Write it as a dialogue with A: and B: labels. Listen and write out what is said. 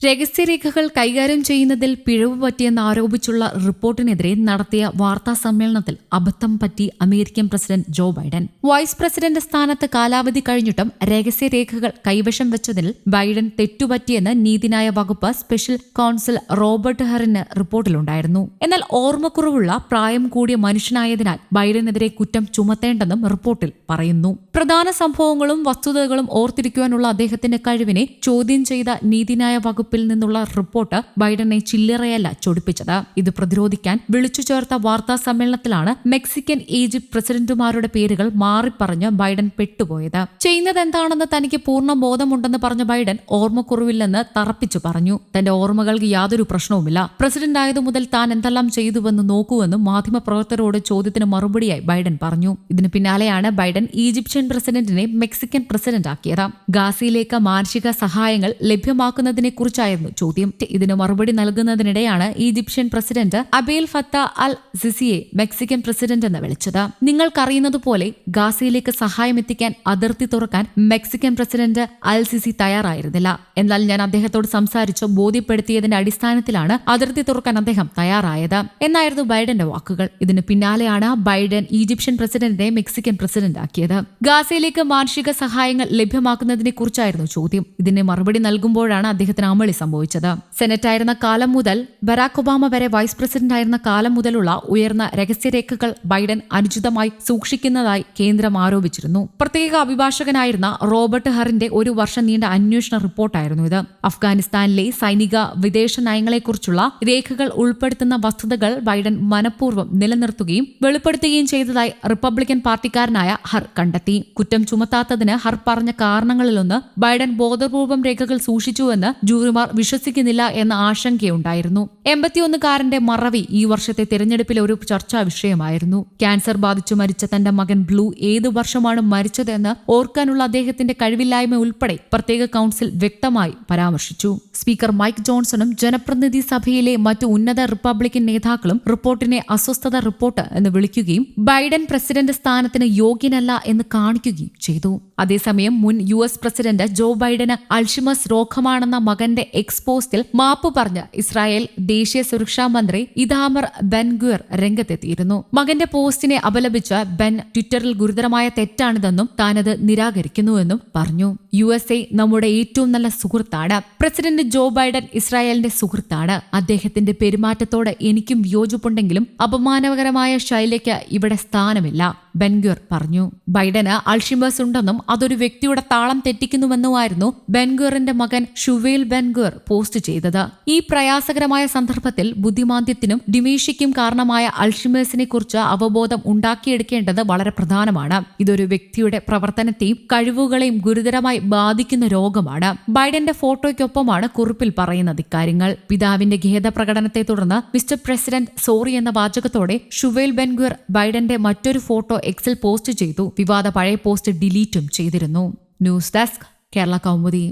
A: രഹസ്യരേഖകൾ കൈകാര്യം ചെയ്യുന്നതിൽ പിഴവ് പറ്റിയെന്ന് ആരോപിച്ചുള്ള റിപ്പോർട്ടിനെതിരെ നടത്തിയ വാർത്താ സമ്മേളനത്തിൽ അബദ്ധം പറ്റി American president Joe Biden. Vice president സ്ഥാനത്ത് കാലാവധി കഴിഞ്ഞിട്ടും രഹസ്യരേഖകൾ കൈവശം വെച്ചതിൽ ബൈഡൻ തെറ്റുപറ്റിയെന്ന് നീതിന്യായ വകുപ്പ് സ്പെഷ്യൽ കൌൺസിൽ റോബർട്ട് ഹറിന് റിപ്പോർട്ടിലുണ്ടായിരുന്നു. എന്നാൽ ഓർമ്മക്കുറവുള്ള പ്രായം കൂടിയ മനുഷ്യനായതിനാൽ ബൈഡനെതിരെ കുറ്റം ചുമത്തേണ്ടെന്നും റിപ്പോർട്ടിൽ പറയുന്നു. പ്രധാന സംഭവങ്ങളും വസ്തുതകളും ഓർത്തിരിക്കുവാനുള്ള അദ്ദേഹത്തിന്റെ കഴിവിനെ ചോദ്യം ചെയ്ത നീതിന്യായ വകുപ്പ് നിന്നുള്ള റിപ്പോർട്ട് ബൈഡനെ ചില്ലറയല്ല ചൊടിപ്പിച്ചത്. ഇത് പ്രതിരോധിക്കാൻ വിളിച്ചു ചേർത്ത വാർത്താ സമ്മേളനത്തിലാണ് മെക്സിക്കൻ ഈജിപ്ത് പ്രസിഡന്റുമാരുടെ പേരുകൾ മാറിപ്പറഞ്ഞ് ബൈഡൻ പെട്ടുപോയത്. ചെയ്യുന്നത് എന്താണെന്ന് തനിക്ക് പൂർണ്ണ ബോധമുണ്ടെന്ന് പറഞ്ഞ ബൈഡൻ ഓർമ്മക്കുറവില്ലെന്ന് തറപ്പിച്ചു പറഞ്ഞു. തന്റെ ഓർമ്മകൾക്ക് യാതൊരു പ്രശ്നവുമില്ല. പ്രസിഡന്റ് ആയതു മുതൽ താൻ എന്തെല്ലാം ചെയ്തുവെന്ന് നോക്കുവെന്നും മാധ്യമപ്രവർത്തകരോട് ചോദ്യത്തിന് മറുപടിയായി ബൈഡൻ പറഞ്ഞു. ഇതിന് പിന്നാലെയാണ് ബൈഡൻ ഈജിപ്ഷ്യൻ പ്രസിഡന്റിനെ മെക്സിക്കൻ പ്രസിഡന്റ് ആക്കിയത്. ഗാസയിലേക്ക് മാനുഷിക സഹായങ്ങൾ ലഭ്യമാക്കുന്നതിനെ കുറിച്ചായിരുന്നു ചോദ്യം. ഇതിന് മറുപടി നൽകുന്നതിനിടെയാണ് ഈജിപ്ഷ്യൻ പ്രസിഡന്റ് അബേൽ ഫത്ത അൽ സിസിയെ മെക്സിക്കൻ പ്രസിഡന്റ് എന്ന് വിളിച്ചത്. നിങ്ങൾക്കറിയുന്നതുപോലെ ഗാസയിലേക്ക് സഹായം എത്തിക്കാൻ അതിർത്തി തുറക്കാൻ മെക്സിക്കൻ പ്രസിഡന്റ് അൽ സിസി തയ്യാറായിരുന്നില്ല. എന്നാൽ ഞാൻ അദ്ദേഹത്തോട് സംസാരിച്ച് ബോധ്യപ്പെടുത്തിയതിന്റെ അടിസ്ഥാനത്തിലാണ് അതിർത്തി തുറക്കാൻ അദ്ദേഹം തയ്യാറായത് എന്നായിരുന്നു ബൈഡന്റെ വാക്കുകൾ. ഇതിന് പിന്നാലെയാണ് ബൈഡൻ ഈജിപ്ഷ്യൻ പ്രസിഡന്റിനെ മെക്സിക്കൻ പ്രസിഡന്റ് ആക്കിയത്. ഗാസയിലേക്ക് മാനുഷിക സഹായങ്ങൾ ലഭ്യമാക്കുന്നതിനെ കുറിച്ചായിരുന്നു ചോദ്യം. ഇതിന് മറുപടി നൽകുമ്പോഴാണ് അദ്ദേഹത്തിന് അമളി സംഭവിച്ചത്. സെനറ്റായിരുന്ന കാലം മുതൽ ബരാക് ഒബാമ വരെ വൈസ് പ്രസിഡന്റ് ആയിരുന്ന കാലം മുതലുള്ള ഉയർന്ന രഹസ്യരേഖകൾ ബൈഡൻ അനുചിതമായി സൂക്ഷിക്കുന്നതായി കേന്ദ്രം ആരോപിച്ചിരുന്നു. പ്രത്യേക അഭിഭാഷകനായിരുന്ന റോബർട്ട് ഹറിന്റെ ഒരു വർഷം നീണ്ട അന്വേഷണ റിപ്പോർട്ടായിരുന്നു ഇത്. അഫ്ഗാനിസ്ഥാനിലെ സൈനിക വിദേശ നയങ്ങളെക്കുറിച്ചുള്ള രേഖകൾ ഉൾപ്പെടുത്തുന്ന വസ്തുതകൾ ബൈഡൻ മനഃപൂർവ്വം നിലനിർത്തുകയും വെളിപ്പെടുത്തുകയും ചെയ്തതായി റിപ്പബ്ലിക്കൻ പാർട്ടിക്കാരനായ ഹർ കണ്ടെത്തി. കുറ്റം ചുമത്താത്തതിന് ഹർ പറഞ്ഞ കാരണങ്ങളിലൊന്ന് ബൈഡൻ ബോധപൂർവം രേഖകൾ സൂക്ഷിച്ചുവെന്ന് ജൂറിമാർ വിശ്വസിക്കുന്നില്ല എന്ന ആശങ്കയുണ്ടായിരുന്നു. 81കാരന്റെ മറവി ഈ വർഷത്തെ തിരഞ്ഞെടുപ്പിലെ ഒരു ചർച്ചാ വിഷയമായിരുന്നു. ക്യാൻസർ ബാധിച്ചു മരിച്ച തന്റെ മകൻ ബ്ലൂ ഏതു വർഷമാണ് മരിച്ചതെന്ന് ഓർക്കാനുള്ള അദ്ദേഹത്തിന്റെ കഴിവില്ലായ്മ ഉൾപ്പെടെ പ്രത്യേക കൌൺസിൽ വ്യക്തമായി പരാമർശിച്ചു. സ്പീക്കർ മൈക്ക് ജോൺസണും ജനപ്രതിനിധി സഭയിലെ മറ്റു ഉന്നത റിപ്പബ്ലിക്കൻ നേതാക്കളും റിപ്പോർട്ടിനെ അസ്വസ്ഥത റിപ്പോർട്ട് എന്ന് വിളിക്കുകയും ബൈഡൻ പ്രസിഡന്റ് സ്ഥാനത്തിന് യോഗ്യനല്ല എന്ന് കാണിക്കുകയും ചെയ്തു. അതേസമയം മുൻ US പ്രസിഡന്റ് ജോ ബൈഡന് അൾഷിമസ് രോഗമാണെന്ന മകന്റെ എക്സ്പോസ്റ്റിൽ മാപ്പ് പറഞ്ഞ് ഇസ്രായേൽ ദേശീയ സുരക്ഷാ മന്ത്രി ഇതാമർ ബെൻഗ്വിർ രംഗത്തെത്തിയിരുന്നു. മകന്റെ പോസ്റ്റിനെ അപലപിച്ച് ബെൻ ട്വിറ്ററിൽ ഗുരുതരമായ തെറ്റാണിതെന്നും താനത് നിരാകരിക്കുന്നുവെന്നും പറഞ്ഞു. USA നമ്മുടെ ഏറ്റവും നല്ല സുഹൃത്താണ്. പ്രസിഡന്റ് ജോ ബൈഡൻ ഇസ്രായേലിന്റെ സുഹൃത്താണ്. അദ്ദേഹത്തിന്റെ പെരുമാറ്റത്തോട് എനിക്കും വിയോജിപ്പുണ്ടെങ്കിലും അപമാനകരമായ ശൈലിക്ക് ഇവിടെ സ്ഥാനമില്ല, ബെൻഗ്വിർ പറഞ്ഞു. ബൈഡന് അൾഷിമേഴ്സ് ഉണ്ടെന്നും അതൊരു വ്യക്തിയുടെ താളം തെറ്റിക്കുന്നുവെന്നുമായിരുന്നു ബെൻഗ്വിറിന്റെ മകൻ ഷുവേൽ ബെൻഗ്വിർ പോസ്റ്റ് ചെയ്തത്. ഈ പ്രയാസകരമായ സന്ദർഭത്തിൽ ബുദ്ധിമാന്ദ്യത്തിനും ഡിമേഷ്യയ്ക്കും കാരണമായ അൾഷിമേഴ്സിനെ കുറിച്ച് അവബോധം ഉണ്ടാക്കിയെടുക്കേണ്ടത് വളരെ പ്രധാനമാണ്. ഇതൊരു വ്യക്തിയുടെ പ്രവർത്തനത്തെയും കഴിവുകളെയും ഗുരുതരമായി ബാധിക്കുന്ന രോഗമാണ്. ബൈഡന്റെ ഫോട്ടോയ്ക്കൊപ്പമാണ് കുറിപ്പിൽ പറയുന്നത് ഇക്കാര്യങ്ങൾ. പിതാവിന്റെ ഖേദപ്രകടനത്തെ തുടർന്ന് മിസ്റ്റർ പ്രസിഡന്റ് സോറി എന്ന വാചകത്തോടെ ഷുവേൽ ബെൻഗ്വിർ ബൈഡന്റെ മറ്റൊരു ഫോട്ടോ എക്സിൽ പോസ്റ്റ് ചെയ്തു. വിവാദ പഴയ പോസ്റ്റ് ഡിലീറ്റും ചെയ്തിരുന്നു. News desk Kerala Kaumudi.